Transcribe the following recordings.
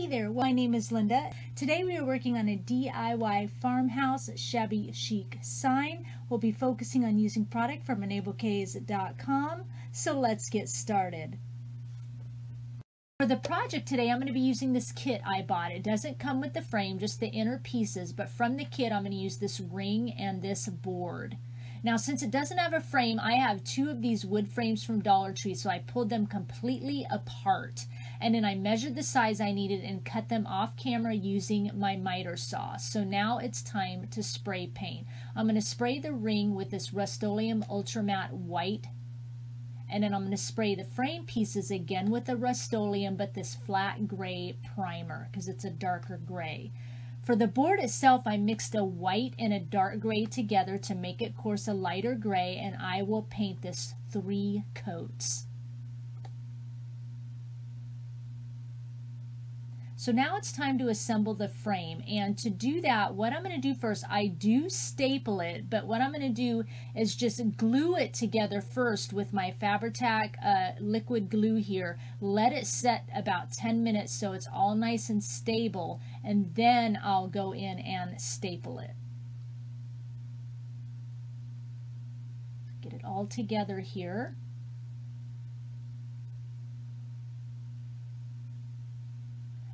there, my name is Linda. Today we are working on a DIY Farmhouse Shabby Chic Sign. We'll be focusing on using product from Reneabouquets.com. So let's get started. For the project today, I'm going to be using this kit I bought. It doesn't come with the frame, just the inner pieces, but from the kit I'm going to use this ring and this board. Now, since it doesn't have a frame, I have two of these wood frames from Dollar Tree, so I pulled them completely apart. And then I measured the size I needed and cut them off camera using my miter saw. So now it's time to spray paint. I'm going to spray the ring with this Rust-Oleum Ultra Matte White. And then I'm going to spray the frame pieces again with the Rust-Oleum, but this flat gray primer because it's a darker gray. For the board itself, I mixed a white and a dark gray together to make it, of course, a lighter gray, and I will paint this 3 coats. So now it's time to assemble the frame, and to do that, what I'm going to do first, I do staple it, but what I'm going to do is just glue it together first with my Fabri-Tac liquid glue here. Let it set about 10 minutes so it's all nice and stable, and then I'll go in and staple it. Get it all together here.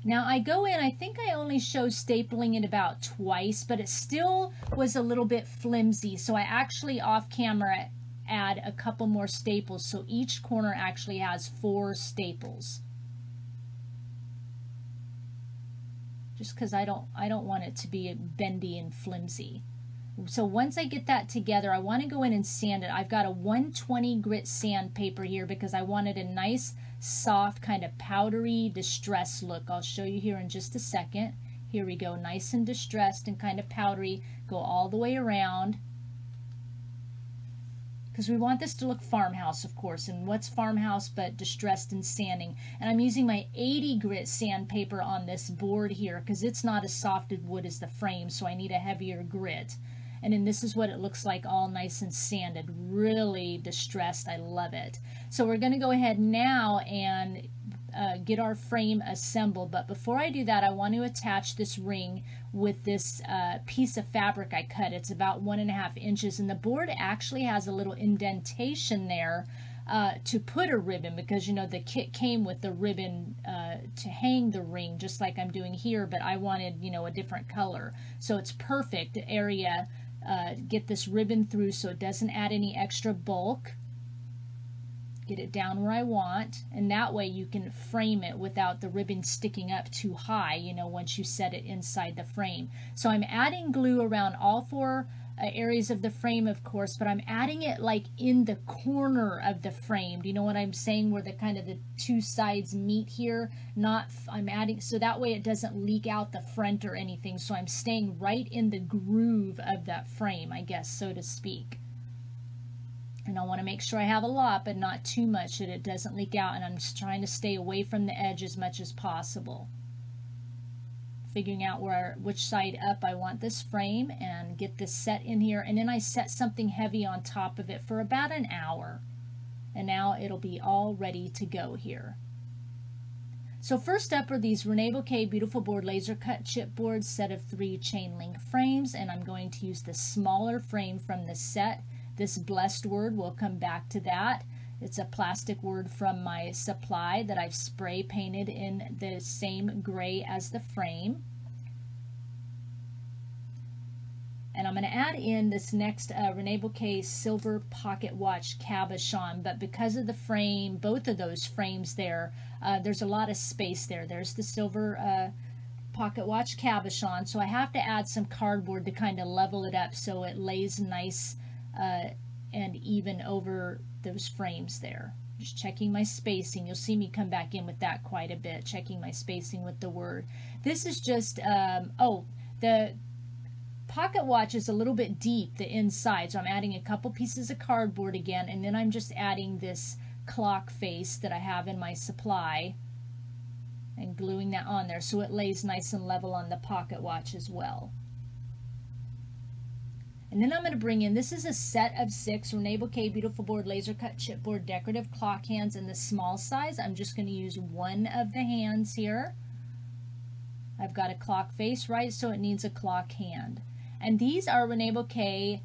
Now I go in, I think I only show stapling it about twice, but it still was a little bit flimsy. So I actually off camera add a couple more staples. So each corner actually has 4 staples. Just because I don't want it to be bendy and flimsy. So once I get that together, I want to go in and sand it. I've got a 120 grit sandpaper here because I wanted a nice, soft, kind of powdery, distressed look. I'll show you here in just a second. Here we go, nice and distressed and kind of powdery. Go all the way around. Because we want this to look farmhouse, of course. And what's farmhouse but distressed and sanding? And I'm using my 80 grit sandpaper on this board here because it's not as soft as wood as the frame, so I need a heavier grit. And then this is what it looks like, all nice and sanded, really distressed. I love it. So we're going to go ahead now and get our frame assembled. But before I do that, I want to attach this ring with this piece of fabric I cut. It's about 1.5 inches, and the board actually has a little indentation there to put a ribbon, because you know the kit came with the ribbon to hang the ring, just like I'm doing here, but I wanted, you know, a different color. So it's perfect area. Get this ribbon through so it doesn't add any extra bulk. Get it down where I want, and that way you can frame it without the ribbon sticking up too high, you know, once you set it inside the frame. So I'm adding glue around all 4 areas of the frame, of course, but I'm adding it like in the corner of the frame. Do you know what I'm saying? Where the kind of the 2 sides meet here. I'm adding so that way it doesn't leak out the front or anything. So I'm staying right in the groove of that frame, I guess, so to speak. And I want to make sure I have a lot, but not too much, that it doesn't leak out. And I'm just trying to stay away from the edge as much as possible. Figuring out which side up I want this frame and get this set in here, and then I set something heavy on top of it for about an hour, and now it'll be all ready to go here. So first up are these Reneabouquets Beautiful Board laser cut chipboard set of 3 chain link frames, and I'm going to use the smaller frame from the set. This blessed word, we'll come back to that. It's a plastic word from my supply that I've spray painted in the same gray as the frame. And I'm going to add in this next Reneabouquets silver pocket watch cabochon, but because of the frame, both of those frames there, there's a lot of space there. There's the silver pocket watch cabochon, so I have to add some cardboard to kind of level it up so it lays nice and even over those frames there. Just checking my spacing. You'll see me come back in with that quite a bit, checking my spacing with the word. This is just, the pocket watch is a little bit deep, the inside, so I'm adding a couple pieces of cardboard again, and then I'm just adding this clock face that I have in my supply and gluing that on there so it lays nice and level on the pocket watch as well. And then I'm going to bring in, this is a set of 6 Reneabouquets Beautiful Board laser cut chipboard decorative clock hands in the small size. I'm just going to use one of the hands here. I've got a clock face, right? So it needs a clock hand. And these are Reneabouquets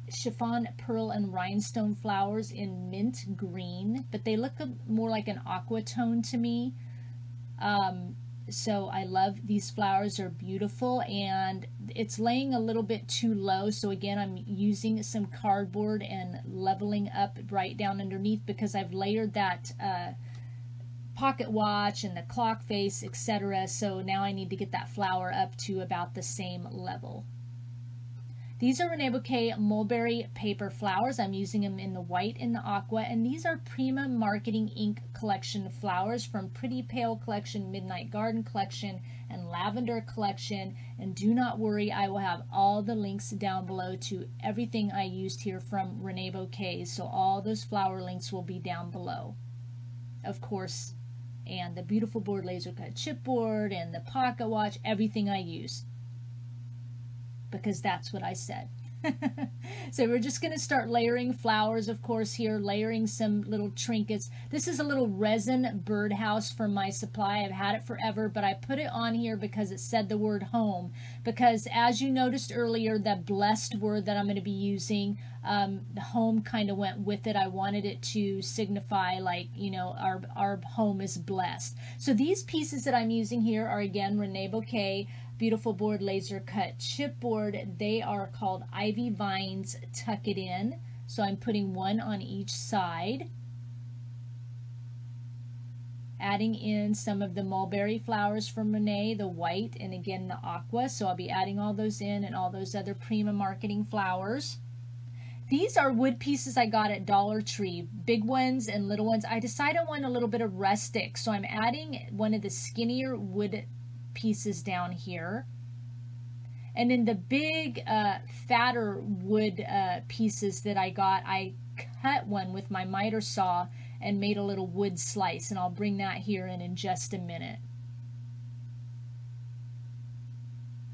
chiffon, pearl, and rhinestone flowers in mint green, but they look more like an aqua tone to me. So I love these flowers, are beautiful, and it's laying a little bit too low. So again, I'm using some cardboard and leveling up right down underneath because I've layered that pocket watch and the clock face, etc. So now I need to get that flower up to about the same level. These are Reneabouquets mulberry paper flowers. I'm using them in the white and the aqua, and these are Prima Marketing Ink collection flowers from Pretty Pale collection, Midnight Garden collection, and Lavender collection. And do not worry, I will have all the links down below to everything I used here from Reneabouquets. So all those flower links will be down below, of course. And the beautiful board laser cut chipboard and the pocket watch, everything I use, because that's what I said. So we're just going to start layering flowers, of course, here, layering some little trinkets. This is a little resin birdhouse from my supply. I've had it forever, but I put it on here because it said the word home. Because as you noticed earlier, that blessed word that I'm going to be using, the home kind of went with it. I wanted it to signify, like, you know, our home is blessed. So these pieces that I'm using here are, again, Reneabouquets beautiful board laser cut chipboard. They are called Ivy Vines Tuck It In. So I'm putting one on each side, adding in some of the mulberry flowers from Renee, the white, and again the aqua. So I'll be adding all those in, and all those other Prima Marketing flowers. These are wood pieces I got at Dollar Tree, big ones and little ones. I decided I want a little bit of rustic, so I'm adding one of the skinnier wood pieces down here. And then the big fatter wood pieces that I got, I cut one with my miter saw and made a little wood slice, and I'll bring that here in just a minute.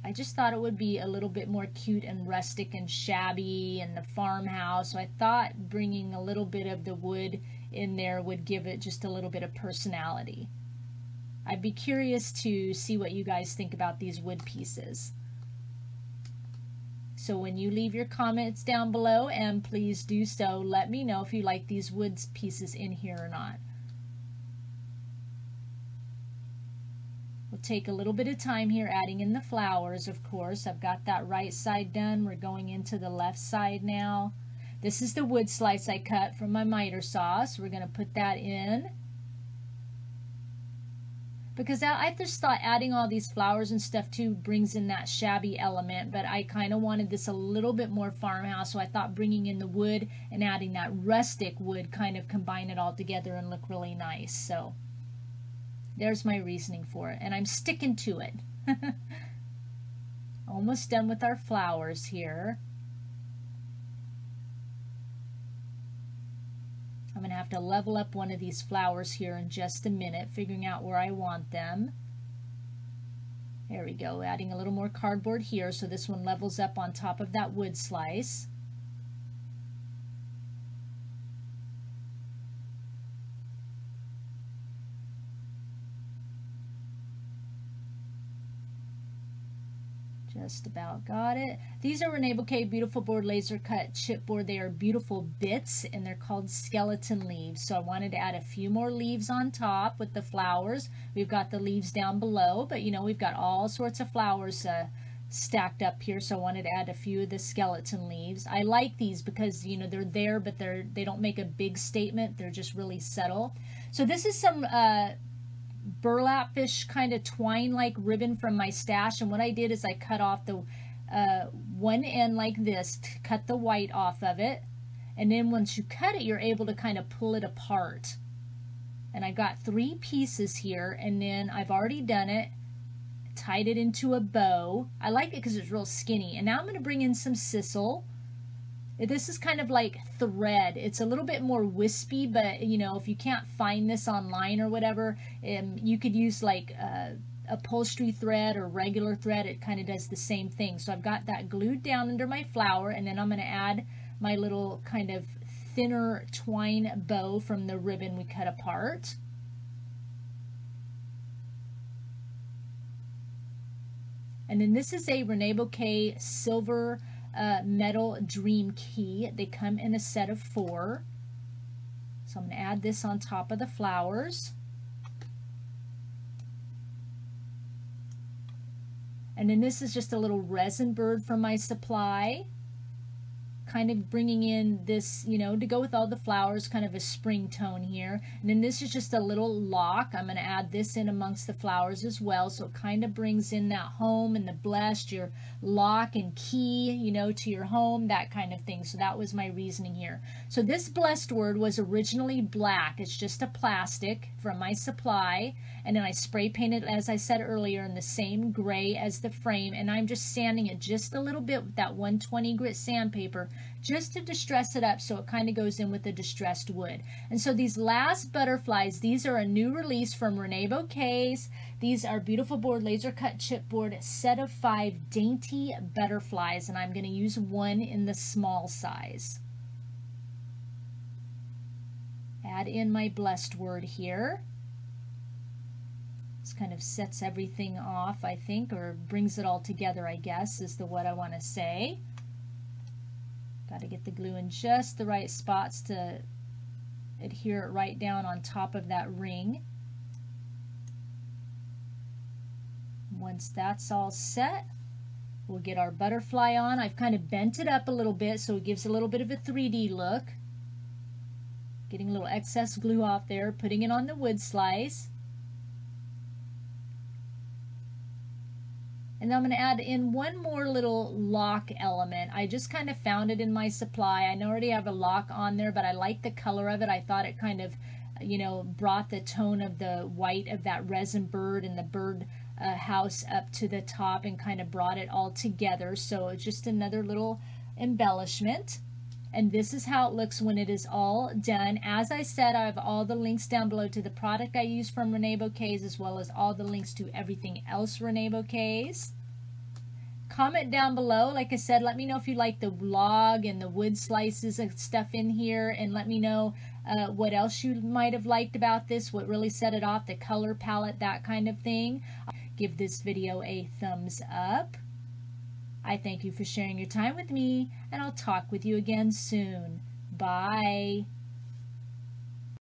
I just thought it would be a little bit more cute and rustic and shabby and the farmhouse, so I thought bringing a little bit of the wood in there would give it just a little bit of personality. I'd be curious to see what you guys think about these wood pieces. So when you leave your comments down below, and please do so, let me know if you like these wood pieces in here or not. We'll take a little bit of time here adding in the flowers, of course. I've got that right side done. We're going into the left side now. This is the wood slice I cut from my miter saw, so we're going to put that in. Because I just thought adding all these flowers and stuff too brings in that shabby element, but I kind of wanted this a little bit more farmhouse, so I thought bringing in the wood and adding that rustic would kind of combine it all together and look really nice. So there's my reasoning for it, and I'm sticking to it. Almost done with our flowers here. I'm going to have to level up one of these flowers here in just a minute, figuring out where I want them. There we go, adding a little more cardboard here so this one levels up on top of that wood slice. Just about got it. These are Reneabouquets beautiful board laser cut chipboard. They are beautiful bits, and they're called skeleton leaves. So I wanted to add a few more leaves on top with the flowers. We've got the leaves down below, but you know, we've got all sorts of flowers stacked up here, so I wanted to add a few of the skeleton leaves. I like these because, you know, they're there, but they don't make a big statement. They're just really subtle. So this is some burlapish kind of twine like ribbon from my stash, and what I did is I cut off the one end like this to cut the white off of it, and then once you cut it, you're able to kind of pull it apart. And I got 3 pieces here, and then I've already done it, tied it into a bow. I like it because it's real skinny. And now I'm going to bring in some sisal. This is kind of like thread. It's a little bit more wispy, but you know, if you can't find this online or whatever, you could use like upholstery thread or regular thread. It kind of does the same thing. So I've got that glued down under my flower, and then I'm going to add my little kind of thinner twine bow from the ribbon we cut apart. And then this is a Reneabouquets silver metal dream key. They come in a set of 4. So I'm going to add this on top of the flowers. And then this is just a little resin bird from my supply. Kind of bringing in this, you know, to go with all the flowers, kind of a spring tone here. And then this is just a little lock. I'm going to add this in amongst the flowers as well. So it kind of brings in that home and the blessed, your lock and key, you know, to your home, that kind of thing. So that was my reasoning here. So this blessed word was originally black. It's just a plastic from my supply. And then I spray painted, as I said earlier, in the same gray as the frame. And I'm just sanding it just a little bit with that 120 grit sandpaper just to distress it up so it kind of goes in with the distressed wood. And so these last butterflies, these are a new release from Reneabouquets. These are beautiful board, laser cut chipboard, set of 5 dainty butterflies, and I'm going to use 1 in the small size. Add in my blessed word here. This kind of sets everything off, I think, or brings it all together, I guess, is what I want to say. Got to get the glue in just the right spots to adhere it right down on top of that ring. Once that's all set, we'll get our butterfly on. I've kind of bent it up a little bit so it gives a little bit of a 3D look. Getting a little excess glue off there, putting it on the wood slice. And I'm going to add in 1 more little lock element. I just kind of found it in my supply. I already have a lock on there, but I like the color of it. I thought it kind of, you know, brought the tone of the white of that resin bird and the bird house up to the top and kind of brought it all together. So it's just another little embellishment. And this is how it looks when it is all done. As I said, I have all the links down below to the product I use from Reneabouquets, as well as all the links to everything else Reneabouquets. Comment down below. Like I said, let me know if you like the log and the wood slices and stuff in here, and let me know what else you might have liked about this, what really set it off, the color palette, that kind of thing. Give this video a thumbs up. I thank you for sharing your time with me, and I'll talk with you again soon. Bye.